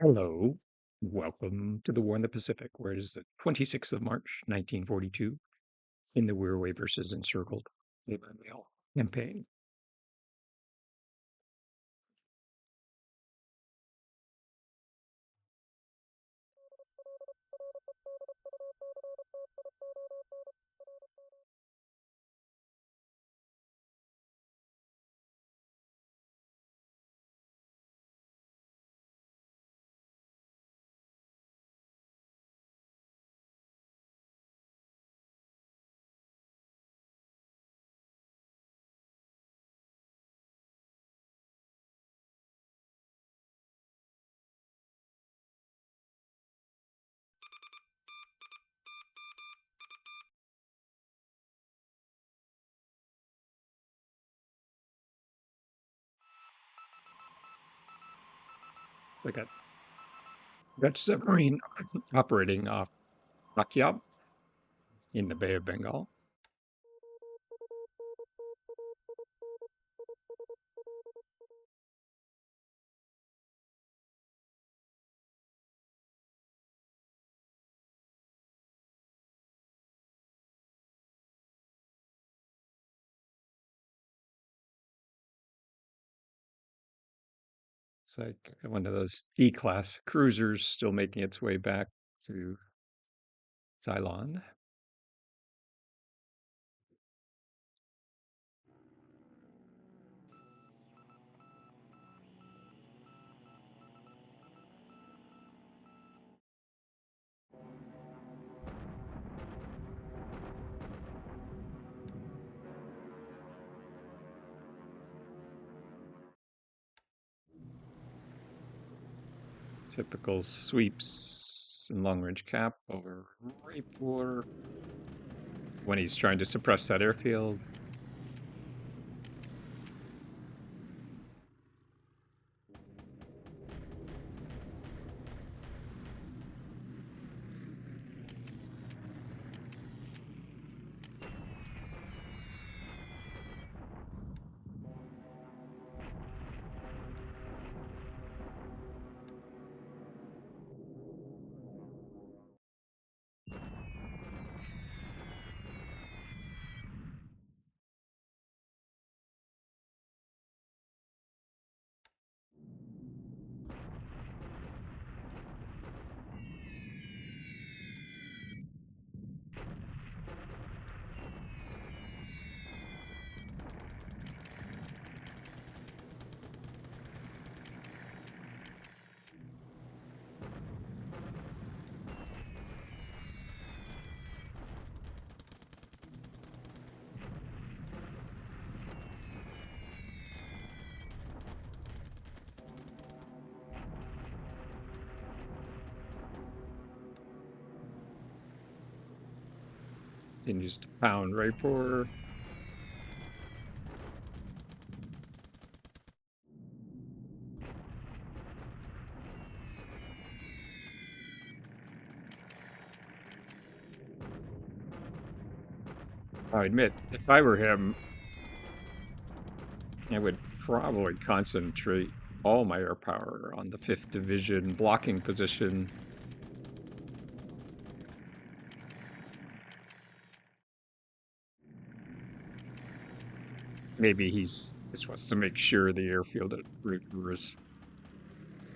Hello. Welcome to the War in the Pacific, where it is the 26th of March, 1942, in the Wirraway versus Encircled mail campaign. So I got Dutch submarine operating off Akyab in the Bay of Bengal. It's like one of those E-class cruisers still making its way back to Ceylon. Typical sweeps and long-range cap over Raipur when he's trying to suppress that airfield. Continues to pound Raipur. I admit, if I were him, I would probably concentrate all my air power on the 5th Division blocking position. Maybe he's just wants to make sure the airfield at Raipur is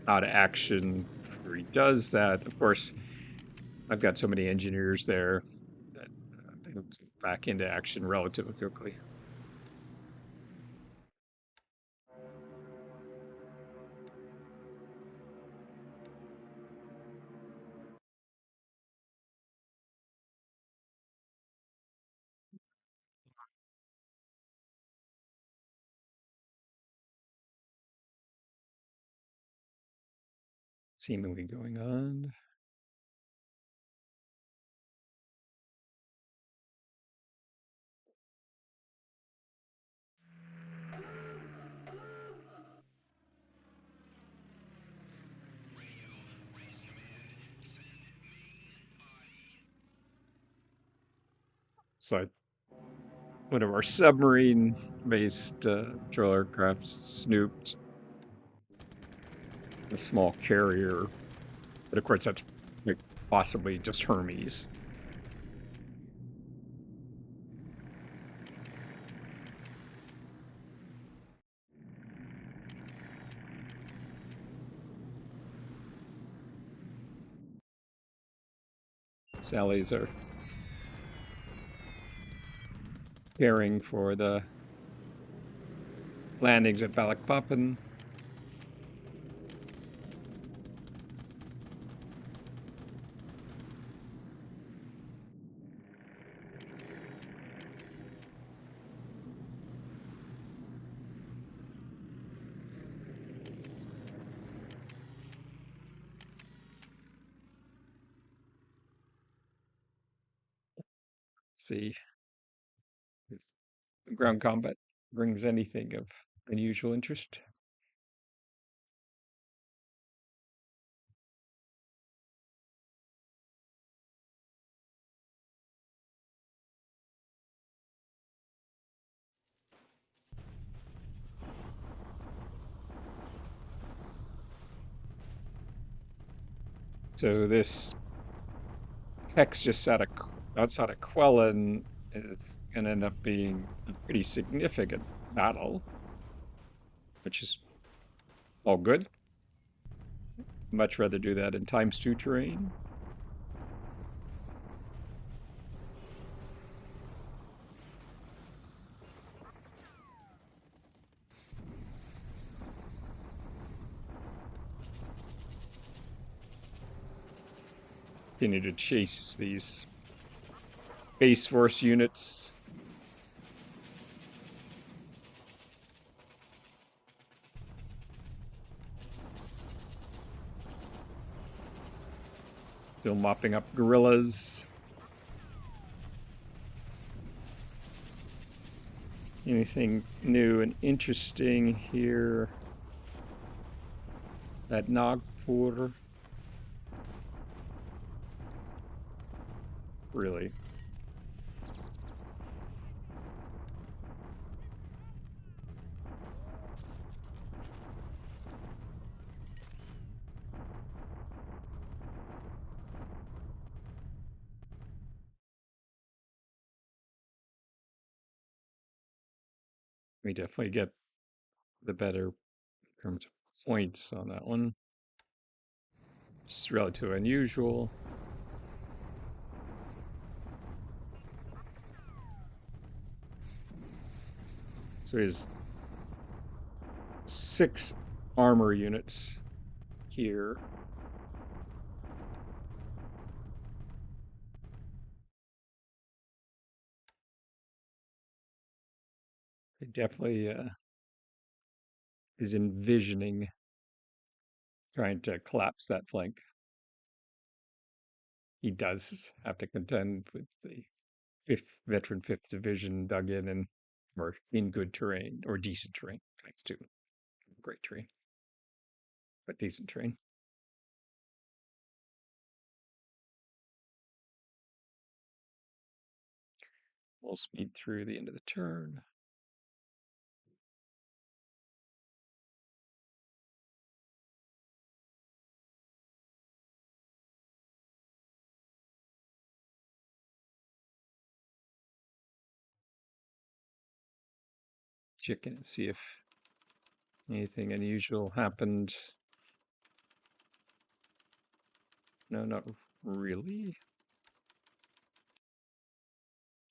out of action before he does that. Of course, I've got so many engineers there that it'll get back into action relatively quickly. Seemingly going on. So one of our submarine-based patrol aircraft snooped. a small carrier, but of course that's like possibly just Hermes. Sallies are caring for the landings at Balikpapan. See if ground combat brings anything of unusual interest. So this hex just outside of Quellan is going to end up being a pretty significant battle, which is all good. Much rather do that in times two terrain. Continue to chase these base force units. Still mopping up guerrillas. Anything new and interesting here at Nagpur? Really? We definitely get the better in terms of points on that one. It's relatively unusual. So he's 6 armor units here. He definitely is envisioning trying to collapse that flank. He does have to contend with the Fifth Division dug in and or in good terrain or decent terrain. Thanks to great terrain, but decent terrain. We'll speed through the end of the turn. Check in and see if anything unusual happened. No, not really.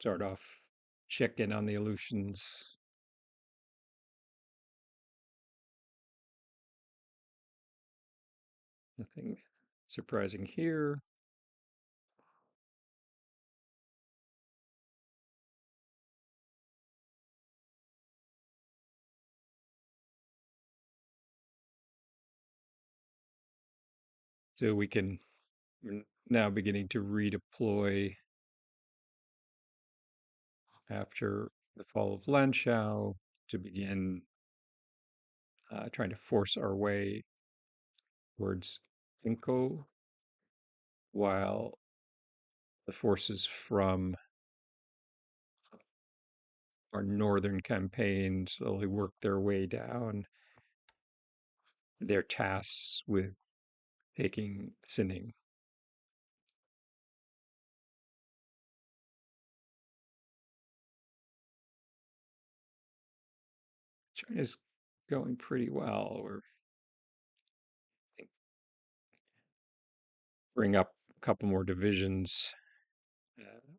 Start off, check in on the Aleutians. Nothing surprising here. So we can we're now beginning to redeploy after the fall of Lanshao to begin trying to force our way towards Inko, while the forces from our northern campaign slowly work their way down their tasks with taking Sinning. China's going pretty well. We're bring up a couple more divisions. Uh,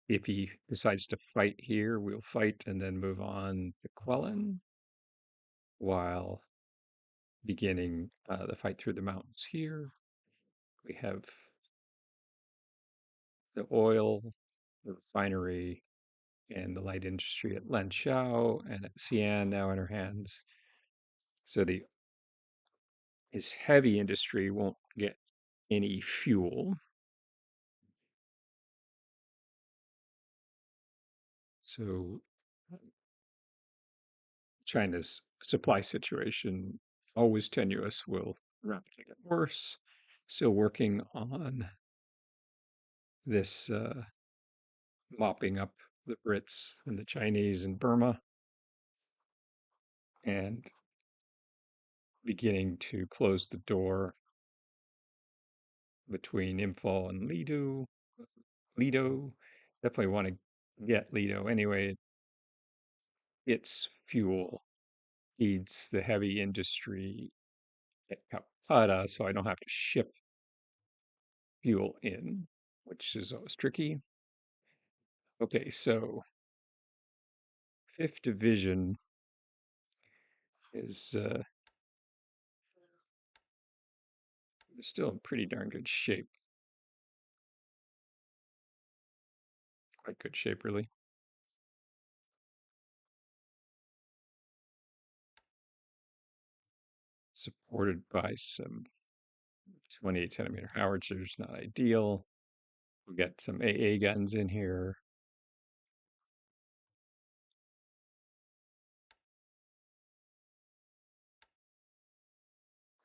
if he decides to fight here, we'll fight and then move on to Quellen while beginning the fight through the mountains here. We have the oil, the refinery, and the light industry at Lanzhou and at Xi'an now in our hands. So the his heavy industry won't get any fuel. So China's supply situation, always tenuous, will rapidly get worse. Still working on this mopping up the Brits and the Chinese in Burma and beginning to close the door between Imphal and Lido. Lido, definitely want to get Lido anyway. Its fuel feeds the heavy industry at Calcutta, so I don't have to ship fuel in, which is always tricky. Okay, so Fifth Division is still in pretty darn good shape. Quite good shape, really. Supported by some 28 centimeter howitzers, not ideal. We got some AA guns in here.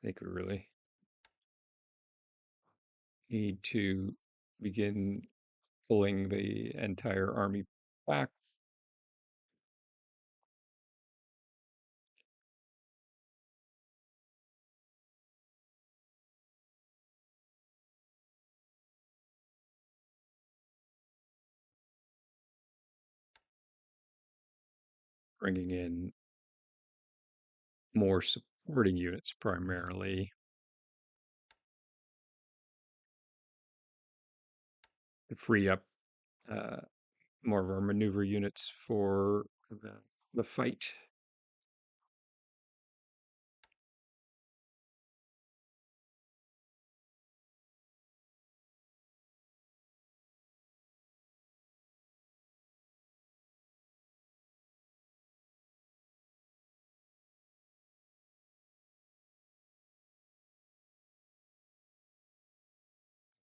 I think we really need to begin pulling the entire army back. Bringing in more supporting units primarily to free up uh, more of our maneuver units for the fight.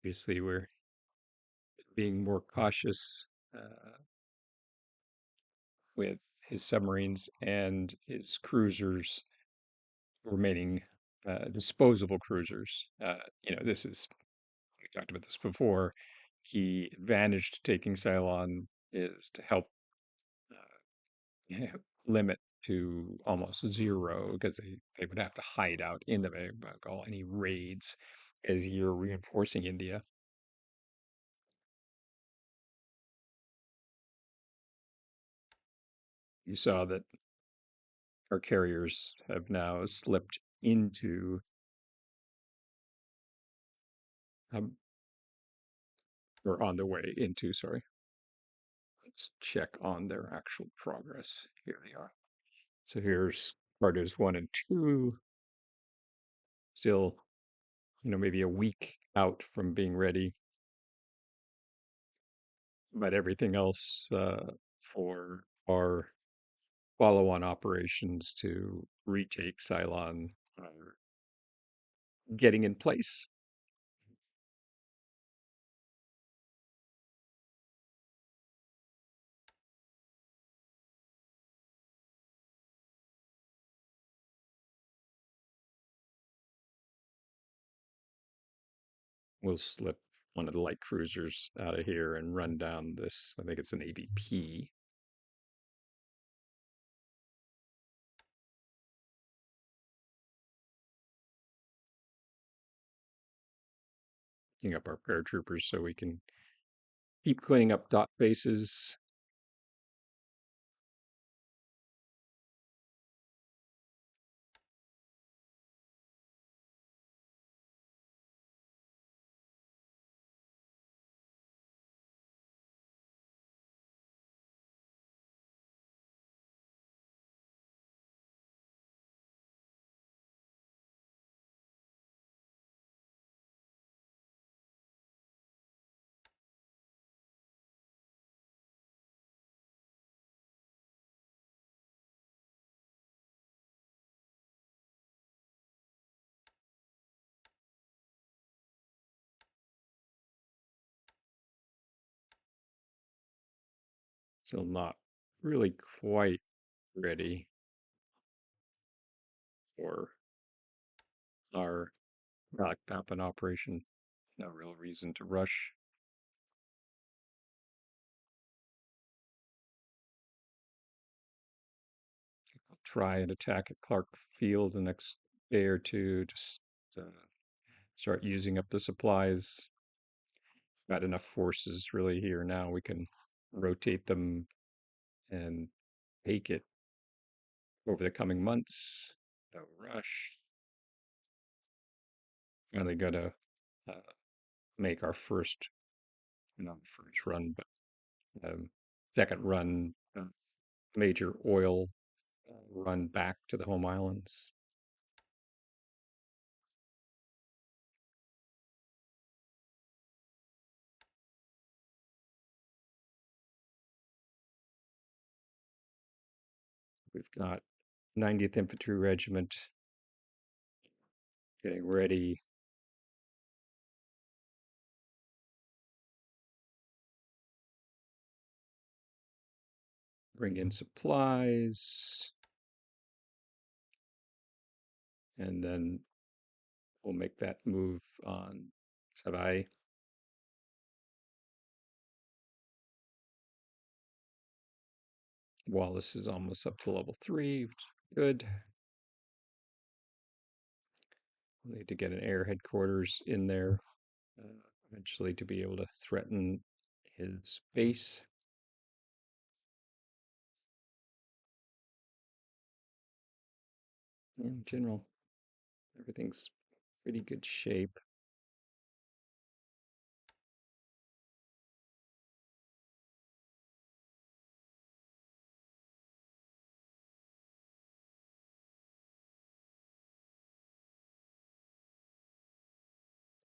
Obviously, we're being more cautious with his submarines and his cruisers remaining disposable cruisers. This is, we talked about this before. Key advantage to taking Ceylon is to help limit to almost zero because they would have to hide out in the Bay, all any raids as you're reinforcing India. You saw that our carriers have now slipped into um, or on their way into, sorry. Let's check on their actual progress. Here they are. So here's Cardos 1 and 2, still, maybe a week out from being ready, but everything else for our follow-on operations to retake Ceylon are getting in place. We'll slip one of the light cruisers out of here and run down this. I think it's an AVP. picking up our paratroopers so we can keep cleaning up dot bases. Still not really quite ready for our backpapping operation. No real reason to rush. I'll try and attack at Clark Field the next day or two. Just uh, start using up the supplies. Got enough forces really here now. We can rotate them and take it over the coming months. No rush. Finally got to uh, make our first, not first run, but second run, major oil run back to the home islands. We've got 90th Infantry Regiment getting ready. Bring in supplies. And then we'll make that move on Sarai. Wallace is almost up to level 3, which is good. We'll need to get an air headquarters in there eventually to be able to threaten his base. In general, everything's pretty good shape.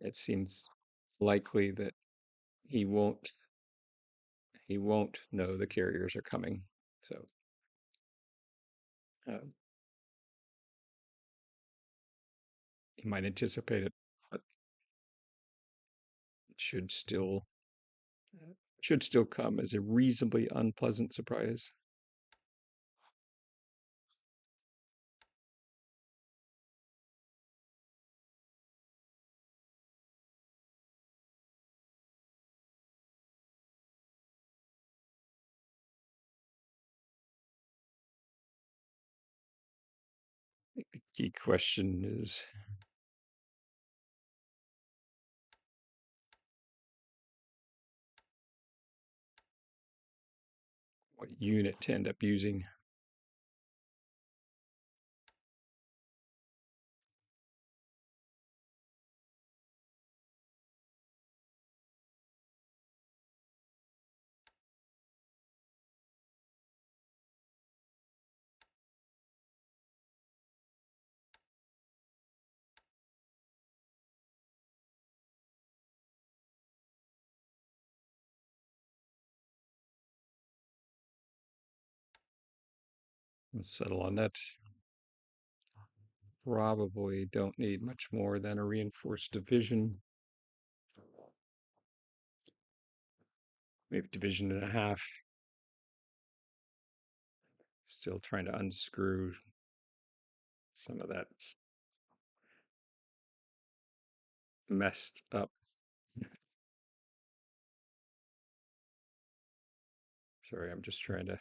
It seems likely that he won't know the carriers are coming. So uh, he might anticipate it, but it should still come as a reasonably unpleasant surprise. I think the key question is what unit to end up using. Let's settle on that. Probably don't need much more than a reinforced division. Maybe division and a half. Still trying to unscrew some of that messed up. Sorry, I'm just trying to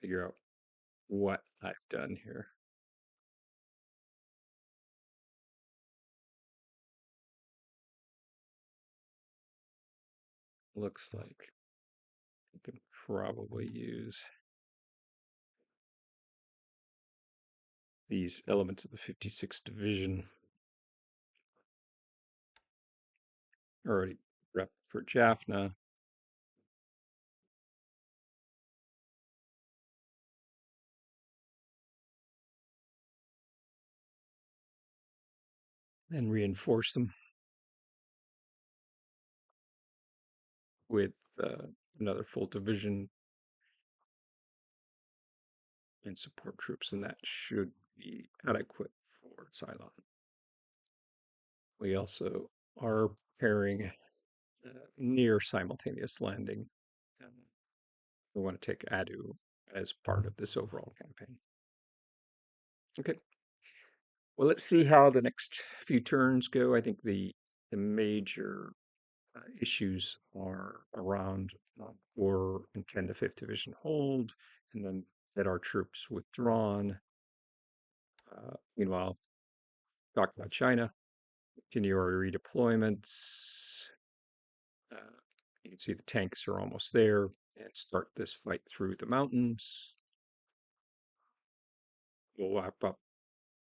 figure out what I've done here. looks like we can probably use these elements of the 56th Division already prepped for Jaffna. And reinforce them with another full division and support troops, and that should be adequate for Cylon. We also are preparing near simultaneous landing. We want to take Adu as part of this overall campaign. Okay. Well, let's see how the next few turns go. I think the major issues are around or and can the Fifth Division hold, and then get our troops withdrawn. Meanwhile, talk about China. Continue our redeployments. Uh, you can see the tanks are almost there, and start this fight through the mountains. We'll wrap up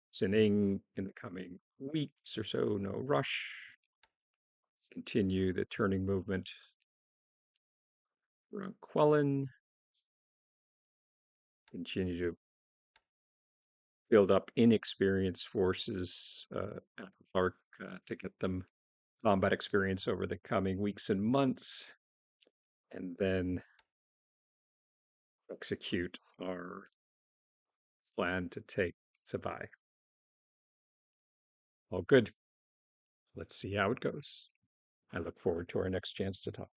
Sining in the coming weeks or so. No rush. Continue the turning movement around Quellen. Continue to build up inexperienced forces at Clark to get them combat experience over the coming weeks and months, and then execute our plan to take Sabai. All good. Let's see how it goes. I look forward to our next chance to talk.